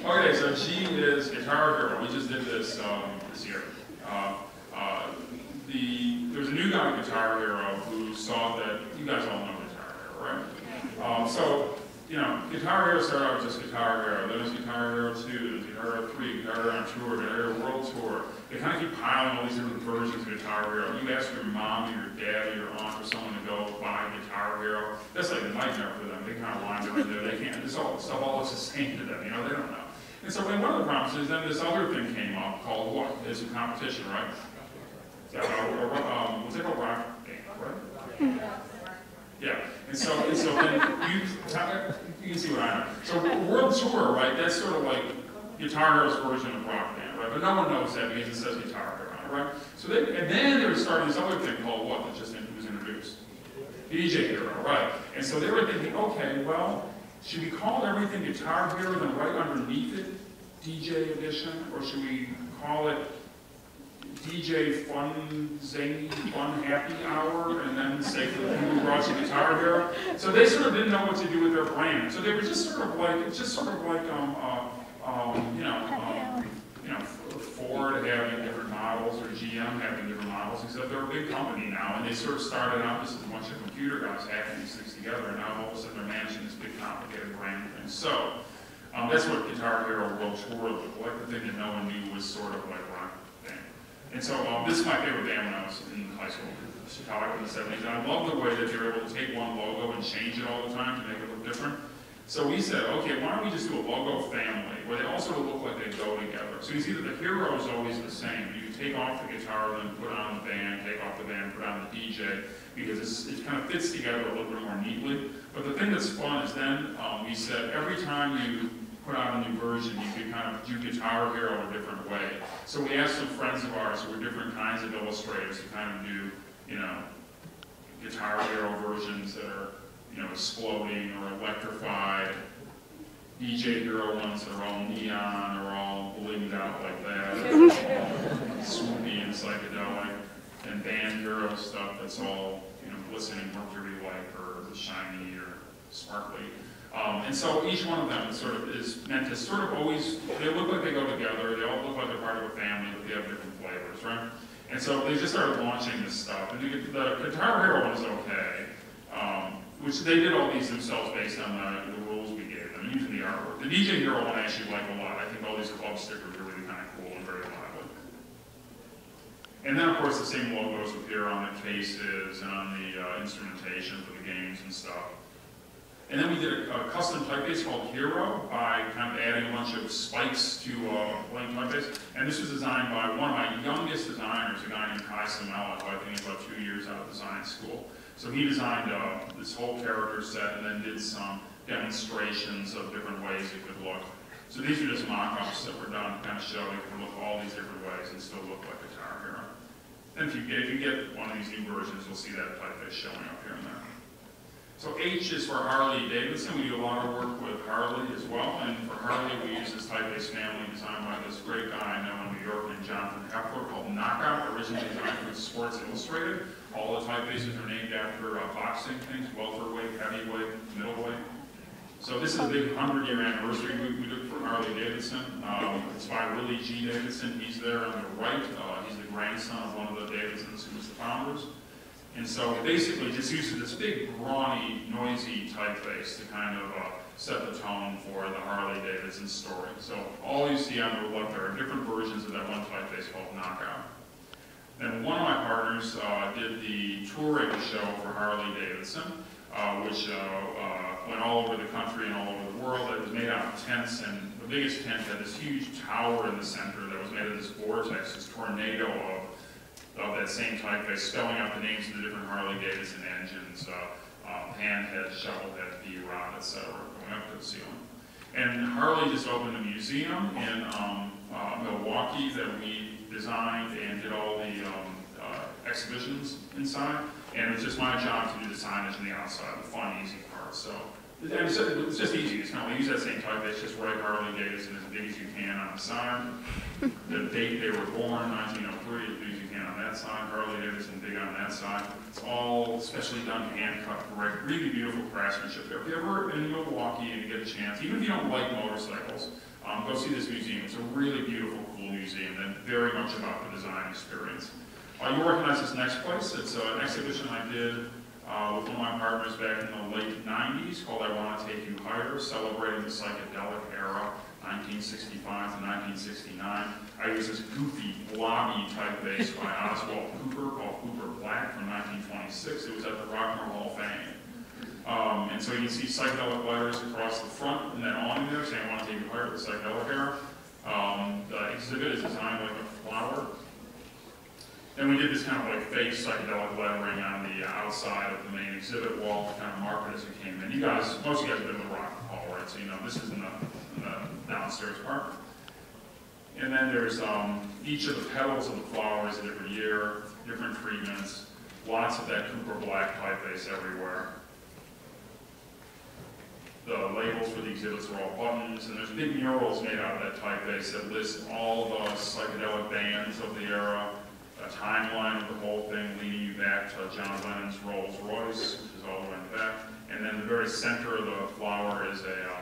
Okay, so G is Guitar Hero. We just did this this year. There's a new guy in Guitar Hero who saw that, you guys all know Guitar Hero, right? So, you know, Guitar Hero started out with just Guitar Hero, then there's Guitar Hero 2, there's Guitar Hero 3, Guitar Hero on Tour, Guitar Hero World Tour. They kind of keep piling all these different versions of Guitar Hero. You ask your mom, or your dad, or your aunt, or someone to go buy Guitar Hero, that's like a nightmare for them. They kind of wind around there, they can't, this all stuff all looks the same to them, you know, they don't know. And so one of the problems is then this other thing came up called what? It's a competition, right? What's it called? Rock Band, right? Yeah. And so then you can see what I know. So World Tour, right? That's sort of like Guitar Hero's version of Rock Band, right? But no one knows that because it says Guitar Hero, right? So and then they were starting this other thing called what? That just was introduced. DJ Hero, right? And so they were thinking, okay, well, should we call everything Guitar Hero and then right underneath it DJ Edition, or should we call it DJ Fun, Zany, Fun Happy Hour, and then say for the people who brought you Guitar Hero? So they sort of didn't know what to do with their brand. So they were just sort of like, Ford having different models, or GM having different models, except they're a big company now, and they sort of started out just as a bunch of computer guys hacking these things together, and now all of a sudden they're managing this big complicated brand thing. So that's what Guitar Hero World Tour looked like. The thing that no one knew was sort of like Rock Band. And so this is my favorite band when I was in high school, Chicago in the 70s, and I love the way that they were able to take one logo and change it all the time to make it look different. So we said, okay, why don't we just do a logo family where they all sort of look like they go together. So you see that the hero is always the same. You can take off the guitar, then put on the band, take off the band, put on the DJ, because it kind of fits together a little bit more neatly. But the thing that's fun is then we said every time you put out a new version, you could kind of do Guitar Hero a different way. So we asked some friends of ours who were different kinds of illustrators to kind of do, you know, Guitar Hero versions that are, you know, exploding or electrified, DJ Hero ones that are all neon or all blinged out like that, swoopy and psychedelic, and band hero stuff that's all, you know, glistening mercury-like or shiny or sparkly. And so each one of them sort of is meant to sort of always, they look like they go together, they all look like they're part of a family, but they have different flavors, right? And so they just started launching this stuff. And the Guitar Hero one is okay, which they did all these themselves based on the rules we gave them, using the artwork. The DJ Hero one I actually like a lot. I think all these club stickers are really kind of cool and very lively. And then, of course, the same logos appear on the cases and on the instrumentation for the games and stuff. And then we did a custom typeface called Hero by kind of adding a bunch of spikes to blank typeface. And this was designed by one of my youngest designers, a guy named Kai Samela, who I think is about 2 years out of design school. So he designed this whole character set and then did some demonstrations of different ways it could look. So these are just mock-ups that were done to kind of show it can look all these different ways and still look like Guitar Hero. And if you get one of these new versions, you'll see that typeface showing up here and there. So H is for Harley Davidson. We do a lot of work with Harley as well. And for Harley, we use this typeface family designed by this great guy I know in New York named Jonathan Heffler called Knockout, originally designed for Sports Illustrated. All the typefaces are named after boxing things, welterweight, heavyweight, middleweight. So this is a big 100-year anniversary we did for Harley Davidson. It's by Willie G. Davidson. He's there on the right. He's the grandson of one of the Davidsons who was the founders. And so basically just uses this big, brawny, noisy typeface to kind of set the tone for the Harley Davidson story. So all you see on the left there are different versions of that one typeface called Knockout. Then one of my partners did the touring show for Harley Davidson, which went all over the country and all over the world. It was made out of tents, and the biggest tent had this huge tower in the center that was made of this vortex, this tornado of that same typeface, spelling out the names of the different Harley Davidson engines, handhead, shovelhead, Bierut, etc., going up to the ceiling. And Harley just opened a museum in Milwaukee that we designed and did all the exhibitions inside. And it was just my job to do the signage on the outside, the fun, easy part. So It's just easy. It's kind of like use that same typeface, just write Harley Davidson as big as you can on the side. The date they were born, 1903, as big as you can on that side. Harley Davidson, big on that side. It's all specially done, hand cut, correct, really beautiful craftsmanship there. If you're ever in Milwaukee and you get a chance, even if you don't like motorcycles, go see this museum. It's a really beautiful, cool museum and very much about the design experience. You'll recognize this next place. It's an exhibition I did with one of my partners back in the late 90s called I Want to Take You Higher, celebrating the psychedelic era, 1965 to 1969. I used this goofy, blobby typeface by Oswald Cooper called Cooper Black from 1926. It was at the Rock and Roll Hall of Fame. And so you can see psychedelic letters across the front and then on there saying I want to take you higher, the psychedelic era. The exhibit is designed like a flower. Then we did this kind of like fake psychedelic lettering on the outside of the main exhibit wall to kind of mark it as we came in. You guys, most of you guys have been to the Rock Hall, right? So you know this is in the downstairs part. And then there's each of the petals of the flowers a different year, different treatments, lots of that Cooper Black typeface everywhere. The labels for the exhibits are all buttons, and there's big murals made out of that typeface that list all the psychedelic bands of the era, a timeline of the whole thing leading you back to John Lennon's Rolls Royce, which is all the way in the back. And then the very center of the flower is a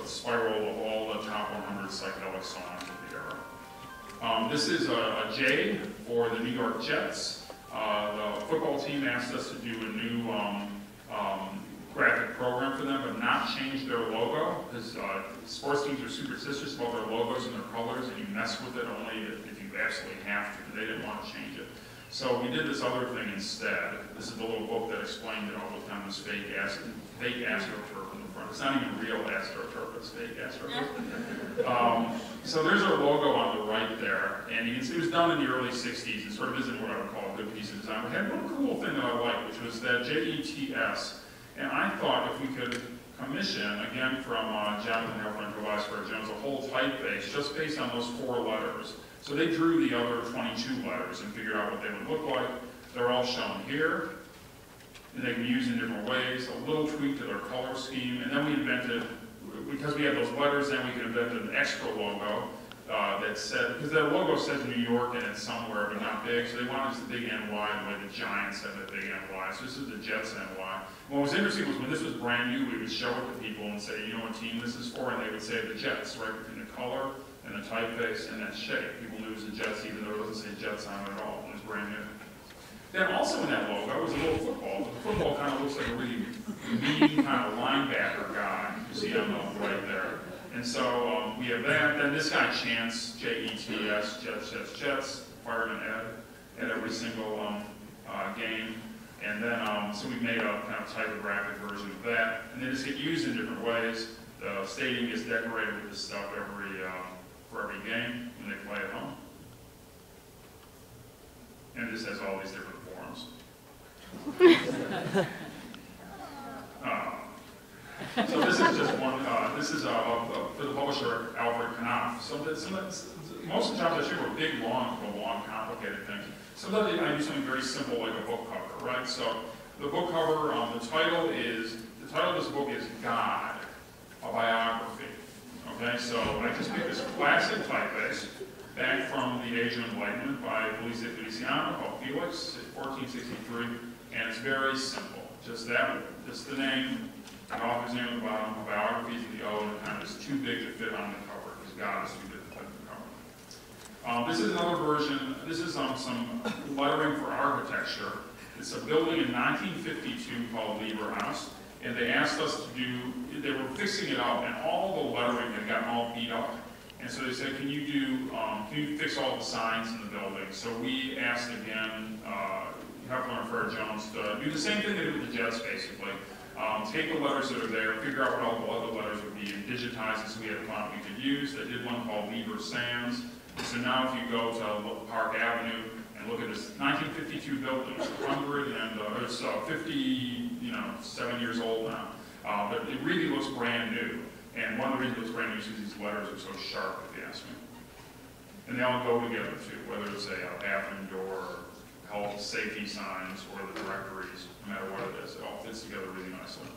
spiral of all the top 100 psychedelic songs of the era. This is a J for the New York Jets. The football team asked us to do a new graphic program for them, but not change their logo, because sports teams are superstitious about their logos and their colors, and you mess with it only if you absolutely have to. They didn't want to change it. So we did this other thing instead. This is the little book that explained it all the time, this fake astroturf in the front. It's not even real astroturf, it's fake astroturf. So there's our logo on the right there, and you can see it was done in the early 60s. It sort of isn't what I would call a good piece of design. But it had one cool thing that I liked, which was that JETS. And I thought if we could commission, again from Jonathan Helfer and Tobias Jones, a whole typeface just based on those 4 letters. So they drew the other 22 letters and figured out what they would look like. They're all shown here, and they can be used in different ways, a little tweak to their color scheme, and then we invented, because we had those letters, then we could invent an extra logo that said, because their logo says New York and it's somewhere but not big, so they wanted us the big NY the way the Giants have the big NY, so this is the Jets NY. What was interesting was when this was brand new, we would show it to people and say, you know what team this is for? And they would say the Jets, right between the color and the typeface and that shape. People knew it was the Jets even though it doesn't say Jets on it at all when it was brand new. Then also in that logo was a little football. The football kind of looks like a really mean kind of linebacker guy you see on the right there. And so we have that. Then this guy chants J-E-T-S, Jets, Jets, Jets, Fireman Ed, at every single game. And then, so we made a kind of typographic version of that. And they just get used in different ways. The stadium gets decorated with this stuff for every game when they play at home. And this has all these different forms. So this is just one, this is for the publisher, Alfred Knopf. So most of the jobs I shoot were big, long, complicated things. Sometimes I do something very simple like a book cover, right? So the book cover, the title of this book is God, a Biography. Okay, so I just picked this classic typeface back from the Age of Enlightenment by Feliciano called Felix, 1463, and it's very simple. Just the name, the author's name at the bottom, a biography is the O, and it kind of is too big to fit on the cover, because God is too big to fit on the cover. This is another version, this is some lettering for architecture. It's a building in 1952 called Lieber House, and they asked us to do, they were fixing it up, and all the lettering had gotten all beat up. And so they said, can you fix all the signs in the building? So we asked again, Heflin and Fair Jones to do the same thing they did with the Jets, basically. Take the letters that are there, figure out what all the other letters would be, and digitize it so we had a font we could use. They did one called Lieber Sans. And so now if you go to Park Avenue and look at this 1952 building, it's 100 and it's 57 years old now. But it really looks brand new. And one of the reasons it looks brand new is because these letters are so sharp, if you ask me. And they all go together too, whether it's a bathroom door, health, safety signs, or the directories, no matter what it is. It all fits together really nicely.